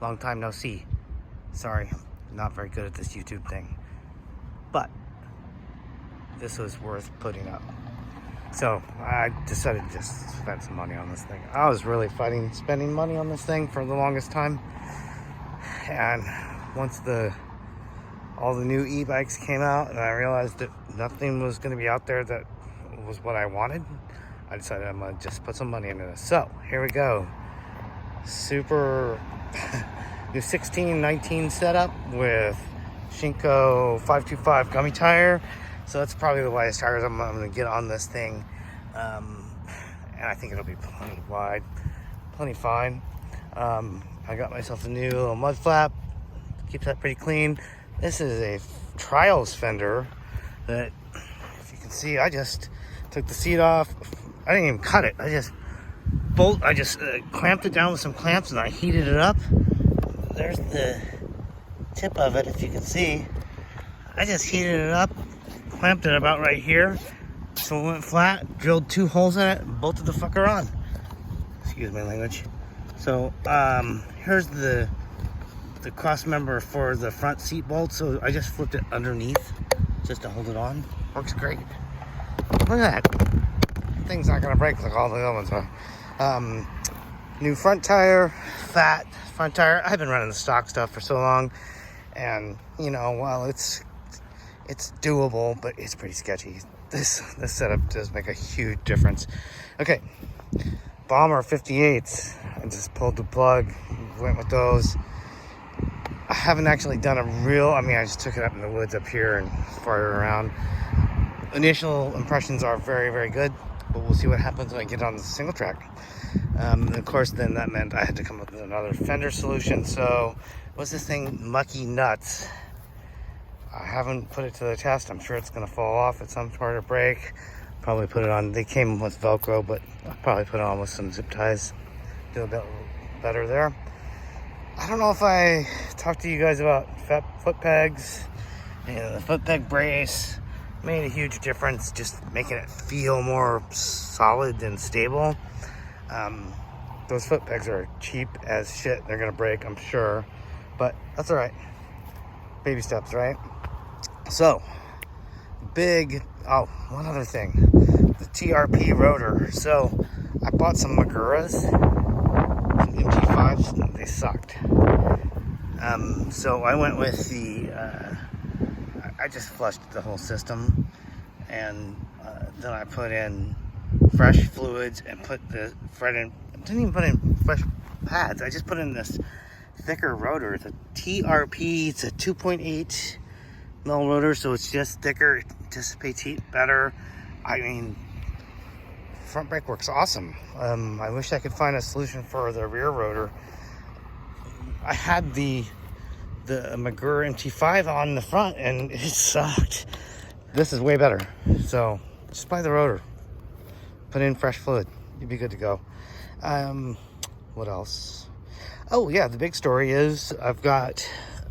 Long time no see. Sorry, not very good at this YouTube thing. But this was worth putting up. So I decided to just spend some money on this thing. I was really fighting spending money on this thing for the longest time. And once all the new e-bikes came out and I realized that nothing was going to be out there that was what I wanted, I decided I'm going to just put some money into this. So here we go. Super new 16-19 setup with Shinko 525 gummy tire. So that's probably the widest tires I'm going to get on this thing. And I think it'll be plenty wide, plenty fine. I got myself a new little mud flap. Keeps that pretty clean. This is a trials fender that, if you can see, I just took the seat off. I didn't even cut it. I just clamped it down with some clamps and I heated it up. There's the tip of it, if you can see. I just heated it up, clamped it about right here, so it went flat, drilled 2 holes in it, and bolted the fucker on. Excuse my language. So here's the cross member for the front seat bolt. So I just flipped it underneath just to hold it on. Works great. Look at that. Thing's not gonna break like all the other ones are. New front tire, fat front tire. I've been running the stock stuff for so long, and you know, while it's doable, but it's pretty sketchy. This setup does make a huge difference. Okay, Bomber 58s. I just pulled the plug, went with those. I haven't actually done I just took it up in the woods up here and farted around. Initial impressions are very, very good, but we'll see what happens when I get on the single track. And of course, then that meant I had to come up with another fender solution. So, what's this thing? Mucky Nuts. I haven't put it to the test. I'm sure it's going to fall off at some part or break. Probably put it on. They came with Velcro, but I'll probably put it on with some zip ties. Do a bit better there. I don't know if I talked to you guys about foot pegs. The foot peg brace made a huge difference, just making it feel more solid and stable. Those foot pegs are cheap as shit. They're gonna break, I'm sure, but that's all right. Baby steps, right? So, one other thing, the TRP rotor. So, I bought some Maguras, some MT5s, they sucked. So I went with I just flushed the whole system, and then I put in fresh fluids and put the didn't even put in fresh pads. I just put in this thicker rotor. It's a TRP. It's a 2.8 mil rotor, so it's just thicker. It dissipates heat better. I mean, front brake works awesome. I wish I could find a solution for the rear rotor. I had the Magura MT5 on the front and it sucked. This is way better. So just buy the rotor, put in fresh fluid, you'd be good to go. What else? Oh yeah, the big story is I've got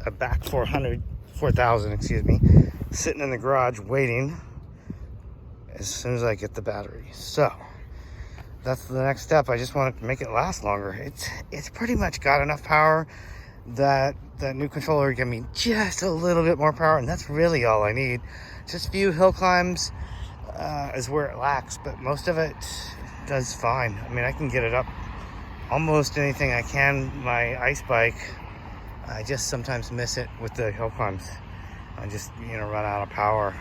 a back 4000 sitting in the garage waiting as soon as I get the battery. So that's the next step. I just want to make it last longer. It's pretty much got enough power that new controller give me just a little bit more power, and that's really all I need. Just a few hill climbs is where it lacks, but most of it does fine. I mean, I can get it up almost anything I can. My ice bike, I just sometimes miss it with the hill climbs. I just run out of power.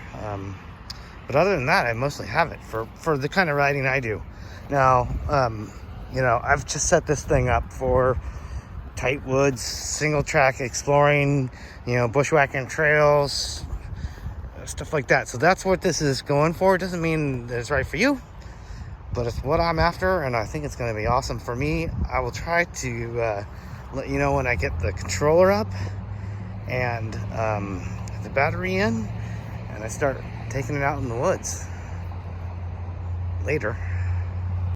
But other than that, I mostly have it for the kind of riding I do. Now, I've just set this thing up for tight woods, single track exploring, bushwhacking trails, stuff like that. So that's what this is going for. It doesn't mean that it's right for you, but it's what I'm after, and I think it's going to be awesome for me. I will try to let you know when I get the controller up and the battery in, and I start taking it out in the woods later.